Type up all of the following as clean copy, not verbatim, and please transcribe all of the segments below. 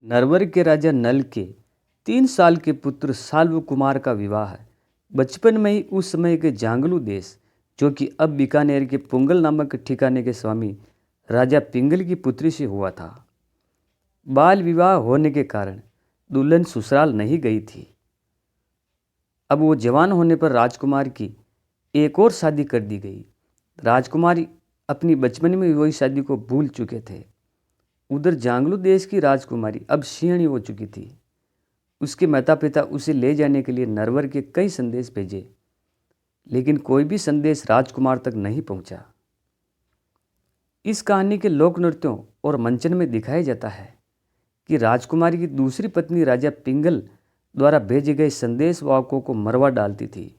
नरवर के राजा नल के 3 साल के पुत्र साल्व कुमार का विवाह बचपन में ही उस समय के जांगलू देश, जो कि अब बीकानेर के पुंगल नामक ठिकाने के स्वामी राजा पिंगल की पुत्री से हुआ था। बाल विवाह होने के कारण दुल्हन ससुराल नहीं गई थी। अब वो जवान होने पर राजकुमार की एक और शादी कर दी गई। राजकुमारी अपनी बचपन में हुई शादी को भूल चुके थे। उधर जांगलू देश की राजकुमारी अब सियाणी हो चुकी थी। उसके माता पिता उसे ले जाने के लिए नरवर के कई संदेश भेजे, लेकिन कोई भी संदेश राजकुमार तक नहीं पहुंचा। इस कहानी के लोक नृत्यों और मंचन में दिखाया जाता है कि राजकुमारी की दूसरी पत्नी राजा पिंगल द्वारा भेजे गए संदेश वाहकों को मरवा डालती थी।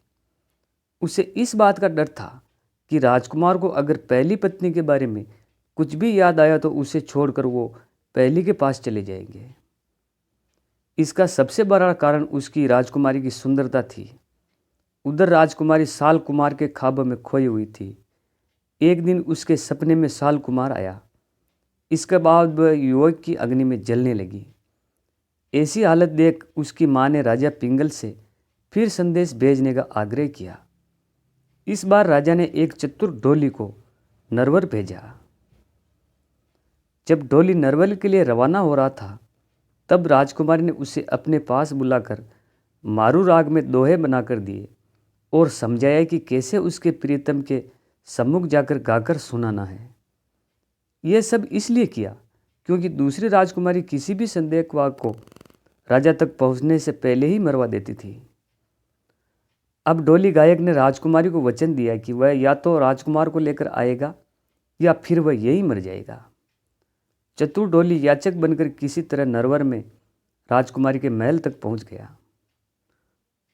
उसे इस बात का डर था कि राजकुमार को अगर पहली पत्नी के बारे में कुछ भी याद आया तो उसे छोड़कर वो पहली के पास चले जाएंगे। इसका सबसे बड़ा कारण उसकी राजकुमारी की सुंदरता थी। उधर राजकुमारी साल कुमार के ख्वाब में खोई हुई थी। एक दिन उसके सपने में साल कुमार आया। इसके बाद वह युवक की अग्नि में जलने लगी। ऐसी हालत देख उसकी माँ ने राजा पिंगल से फिर संदेश भेजने का आग्रह किया। इस बार राजा ने एक चतुर ढोली को नरवर भेजा। जब ढोली नरवर के लिए रवाना हो रहा था, तब राजकुमारी ने उसे अपने पास बुलाकर मारू राग में दोहे बनाकर दिए और समझाया कि कैसे उसके प्रियतम के सम्मुख जाकर गाकर सुनाना है। यह सब इसलिए किया क्योंकि दूसरी राजकुमारी किसी भी संदेश वाहक को राजा तक पहुंचने से पहले ही मरवा देती थी। अब ढोली गायक ने राजकुमारी को वचन दिया कि वह या तो राजकुमार को लेकर आएगा या फिर वह यहीं मर जाएगा। चतुर ढोली याचक बनकर किसी तरह नरवर में राजकुमारी के महल तक पहुंच गया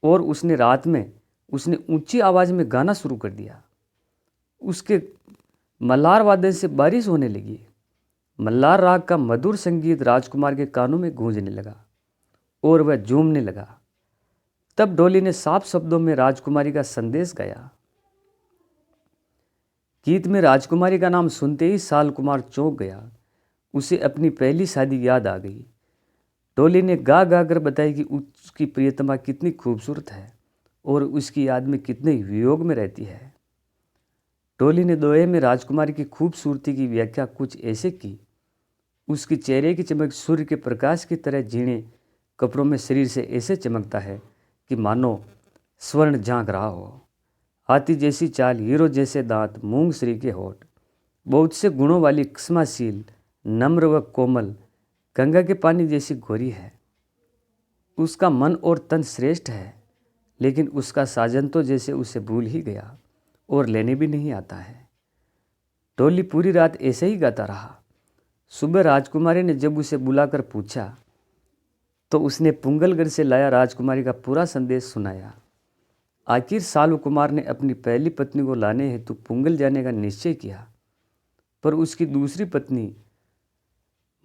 और उसने रात में ऊंची आवाज में गाना शुरू कर दिया। उसके मल्लार वादन से बारिश होने लगी। मल्लार राग का मधुर संगीत राजकुमार के कानों में गूंजने लगा और वह झूमने लगा। तब ढोली ने साफ शब्दों में राजकुमारी का संदेश गाया। गीत में राजकुमारी का नाम सुनते ही साल कुमार चौंक गया। उसे अपनी पहली शादी याद आ गई। ढोली ने गा गा कर बताया कि उसकी प्रियतमा कितनी खूबसूरत है और उसकी याद में कितने वियोग में रहती है। ढोली ने दोहे में राजकुमारी की खूबसूरती की व्याख्या कुछ ऐसे की। उसकी चेहरे की चमक सूर्य के प्रकाश की तरह झीणे कपड़ों में शरीर से ऐसे चमकता है कि मानो स्वर्ण झांक रहा हो। हाथी जैसी चाल, हीरो जैसे दांत, मूंग श्री के होठ, बहुत से गुणों वाली, क्षमाशील, नम्र व कोमल, गंगा के पानी जैसी गोरी है। उसका मन और तन श्रेष्ठ है, लेकिन उसका साजन तो जैसे उसे भूल ही गया और लेने भी नहीं आता है। ढोली पूरी रात ऐसे ही गाता रहा। सुबह राजकुमारी ने जब उसे बुलाकर पूछा तो उसने पुंगलगढ़ से लाया राजकुमारी का पूरा संदेश सुनाया। आखिर साल्व कुमार ने अपनी पहली पत्नी को लाने हेतु पुंगल जाने का निश्चय किया, पर उसकी दूसरी पत्नी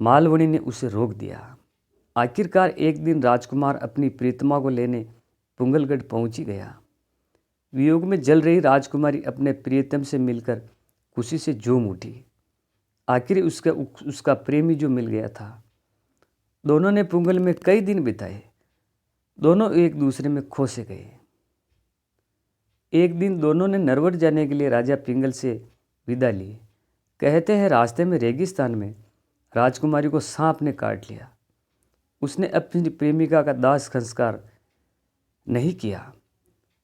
मालवणी ने उसे रोक दिया। आखिरकार एक दिन राजकुमार अपनी प्रीतमा को लेने पुंगलगढ़ पहुंच ही गया। वियोग में जल रही राजकुमारी अपने प्रियतम से मिलकर खुशी से झूम उठी। आखिर उसका प्रेमी जो मिल गया था। दोनों ने पुंगल में कई दिन बिताए। दोनों एक दूसरे में खो से गए। एक दिन दोनों ने नरवर जाने के लिए राजा पिंगल से विदा ली। कहते हैं रास्ते में रेगिस्तान में राजकुमारी को सांप ने काट लिया। उसने अपनी प्रेमिका का दाह संस्कार नहीं किया,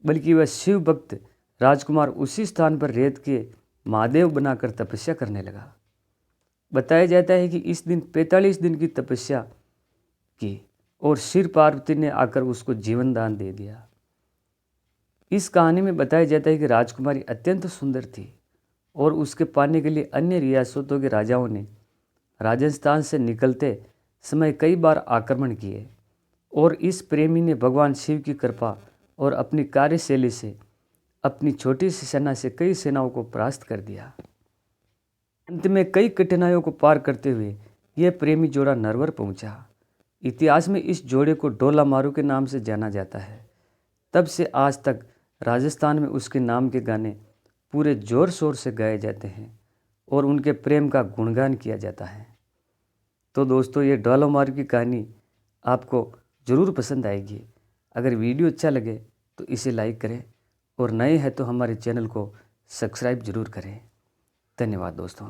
बल्कि वह शिव भक्त राजकुमार उसी स्थान पर रेत के महादेव बनाकर तपस्या करने लगा। बताया जाता है कि इस दिन 45 दिन की तपस्या की और शिव पार्वती ने आकर उसको जीवन दान दे दिया। इस कहानी में बताया जाता है कि राजकुमारी अत्यंत सुंदर थी और उसके पाने के लिए अन्य रियासतों के राजाओं ने राजस्थान से निकलते समय कई बार आक्रमण किए और इस प्रेमी ने भगवान शिव की कृपा और अपनी कार्यशैली से अपनी छोटी सी सेना से कई सेनाओं को परास्त कर दिया। अंत में कई कठिनाइयों को पार करते हुए यह प्रेमी जोड़ा नरवर पहुंचा। इतिहास में इस जोड़े को डोला मारू के नाम से जाना जाता है। तब से आज तक राजस्थान में उसके नाम के गाने पूरे जोर शोर से गाए जाते हैं और उनके प्रेम का गुणगान किया जाता है। तो दोस्तों ये डोलामार की कहानी आपको ज़रूर पसंद आएगी। अगर वीडियो अच्छा लगे तो इसे लाइक करें और नए हैं तो हमारे चैनल को सब्सक्राइब ज़रूर करें। धन्यवाद दोस्तों।